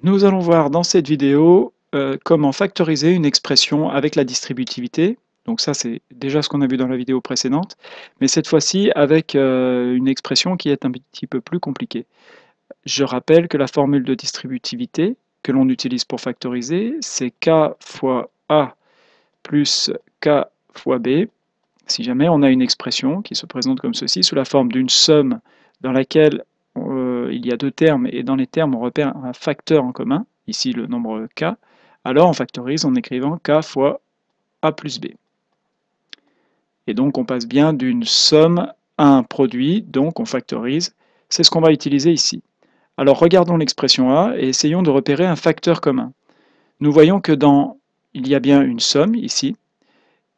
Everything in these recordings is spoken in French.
Nous allons voir dans cette vidéo comment factoriser une expression avec la distributivité. Donc ça, c'est déjà ce qu'on a vu dans la vidéo précédente, mais cette fois-ci avec une expression qui est un petit peu plus compliquée. Je rappelle que la formule de distributivité que l'on utilise pour factoriser, c'est k fois a plus k fois b. Si jamais on a une expression qui se présente comme ceci, sous la forme d'une somme dans laquelle il y a deux termes, et dans les termes on repère un facteur en commun, ici le nombre k, alors on factorise en écrivant k fois a plus b. Et donc on passe bien d'une somme à un produit, donc on factorise. C'est ce qu'on va utiliser ici. Alors regardons l'expression a et essayons de repérer un facteur commun. Nous voyons que il y a bien une somme ici,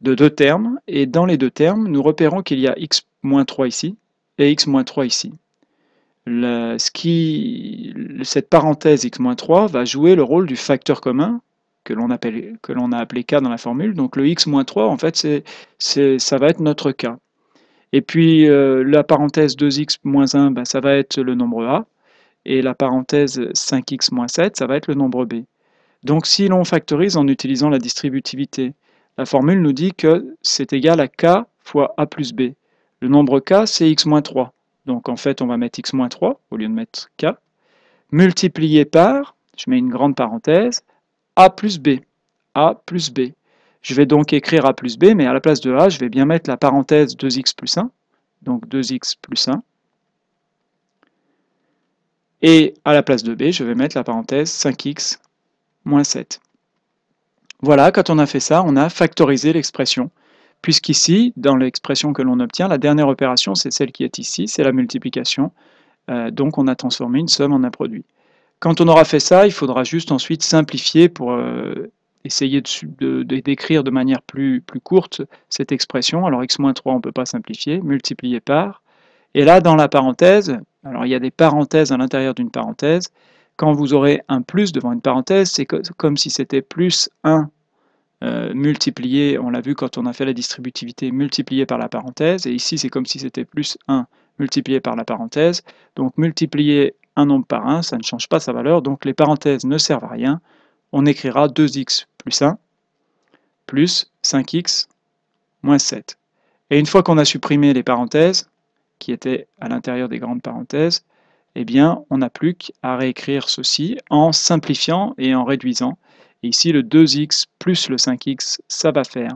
de deux termes, et dans les deux termes, nous repérons qu'il y a x-3 ici et x-3 ici. Cette parenthèse x-3 va jouer le rôle du facteur commun que l'on a appelé k dans la formule. Donc le x-3, en fait, ça va être notre k. Et puis la parenthèse 2x-1, ben, ça va être le nombre a, et la parenthèse 5x-7, ça va être le nombre b. Donc si l'on factorise en utilisant la distributivité, la formule nous dit que c'est égal à k fois a plus b. Le nombre k, c'est x-3. Donc en fait, on va mettre x-3 au lieu de mettre k, multiplié par, je mets une grande parenthèse, a plus b. A plus b. Je vais donc écrire a plus b, mais à la place de a, je vais bien mettre la parenthèse 2x plus 1, donc 2x plus 1. Et à la place de b, je vais mettre la parenthèse 5x moins 7. Voilà, quand on a fait ça, on a factorisé l'expression. Puisqu'ici, dans l'expression que l'on obtient, la dernière opération, c'est celle qui est ici, c'est la multiplication. Donc on a transformé une somme en un produit. Quand on aura fait ça, il faudra juste ensuite simplifier pour essayer d'écrire de manière plus courte cette expression. Alors x-3, on ne peut pas simplifier, multiplier par. Et là, dans la parenthèse, alors il y a des parenthèses à l'intérieur d'une parenthèse. Quand vous aurez un plus devant une parenthèse, c'est comme si c'était plus 1 multiplié, on l'a vu quand on a fait la distributivité, multiplié par la parenthèse, et ici c'est comme si c'était plus 1 multiplié par la parenthèse, donc multiplier un nombre par 1, ça ne change pas sa valeur, donc les parenthèses ne servent à rien, on écrira 2x plus 1 plus 5x moins 7. Et une fois qu'on a supprimé les parenthèses, qui étaient à l'intérieur des grandes parenthèses, eh bien on n'a plus qu'à réécrire ceci en simplifiant et en réduisant. Et ici, le 2x plus le 5x, ça va faire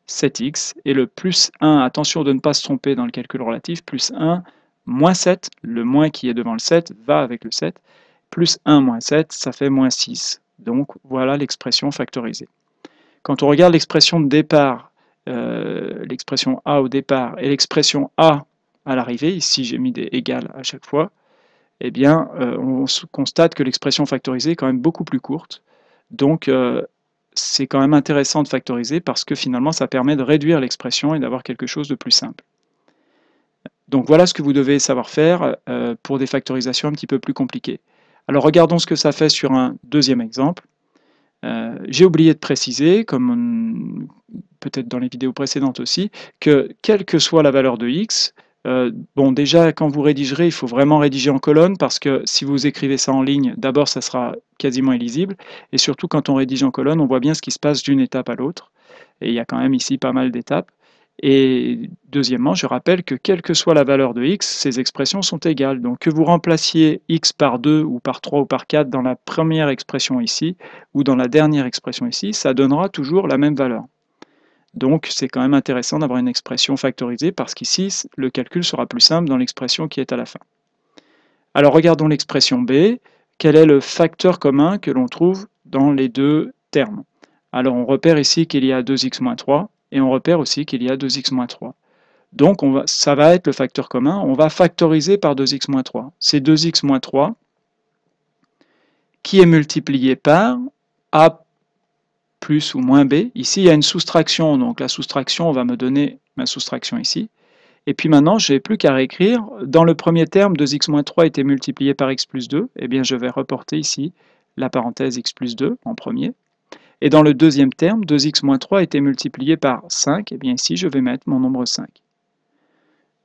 7x. Et le plus 1, attention de ne pas se tromper dans le calcul relatif, plus 1 moins 7, le moins qui est devant le 7 va avec le 7, plus 1 moins 7, ça fait moins 6. Donc voilà l'expression factorisée. Quand on regarde l'expression de départ, l'expression a au départ et l'expression a à l'arrivée, ici j'ai mis des égales à chaque fois, eh bien on constate que l'expression factorisée est quand même beaucoup plus courte. Donc c'est quand même intéressant de factoriser parce que finalement ça permet de réduire l'expression et d'avoir quelque chose de plus simple. Donc voilà ce que vous devez savoir faire pour des factorisations un petit peu plus compliquées. Alors regardons ce que ça fait sur un deuxième exemple. J'ai oublié de préciser, comme peut-être dans les vidéos précédentes aussi, que quelle que soit la valeur de x, bon déjà quand vous rédigerez, il faut vraiment rédiger en colonne parce que si vous écrivez ça en ligne, d'abord ça sera quasiment illisible et surtout quand on rédige en colonne, on voit bien ce qui se passe d'une étape à l'autre et il y a quand même ici pas mal d'étapes. Et deuxièmement, je rappelle que quelle que soit la valeur de x, ces expressions sont égales. Donc que vous remplaciez x par 2 ou par 3 ou par 4 dans la première expression ici ou dans la dernière expression ici, ça donnera toujours la même valeur. Donc c'est quand même intéressant d'avoir une expression factorisée parce qu'ici, le calcul sera plus simple dans l'expression qui est à la fin. Alors regardons l'expression b. Quel est le facteur commun que l'on trouve dans les deux termes? Alors on repère ici qu'il y a 2x moins 3 et on repère aussi qu'il y a 2x moins 3. Donc ça va être le facteur commun, on va factoriser par 2x moins 3. C'est 2x moins 3 qui est multiplié par a plus ou moins b. Ici, il y a une soustraction, donc la soustraction va me donner ma soustraction ici. Et puis maintenant, je n'ai plus qu'à réécrire. Dans le premier terme, 2x moins 3 était multiplié par x plus 2. Eh bien, je vais reporter ici la parenthèse x plus 2 en premier. Et dans le deuxième terme, 2x moins 3 était multiplié par 5. Eh bien, ici, je vais mettre mon nombre 5.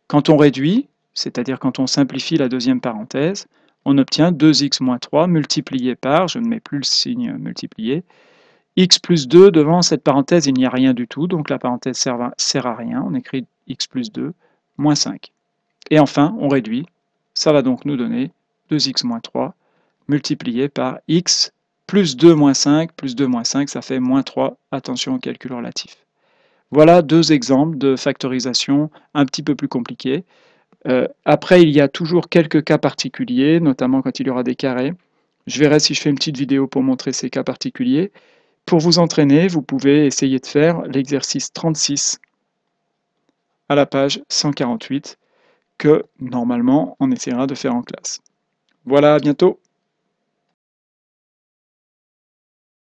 Quand on réduit, c'est-à-dire quand on simplifie la deuxième parenthèse, on obtient 2x moins 3 multiplié par, je ne mets plus le signe multiplié, x plus 2, devant cette parenthèse, il n'y a rien du tout, donc la parenthèse sert à rien, on écrit x plus 2, moins 5. Et enfin, on réduit, ça va donc nous donner 2x moins 3 multiplié par x plus 2 moins 5, plus 2 moins 5, ça fait moins 3, attention au calcul relatif. Voilà deux exemples de factorisation un petit peu plus compliqués. Après, il y a toujours quelques cas particuliers, notamment quand il y aura des carrés. Je verrai si je fais une petite vidéo pour montrer ces cas particuliers. Pour vous entraîner, vous pouvez essayer de faire l'exercice 36 à la page 148 que, normalement, on essaiera de faire en classe. Voilà, à bientôt!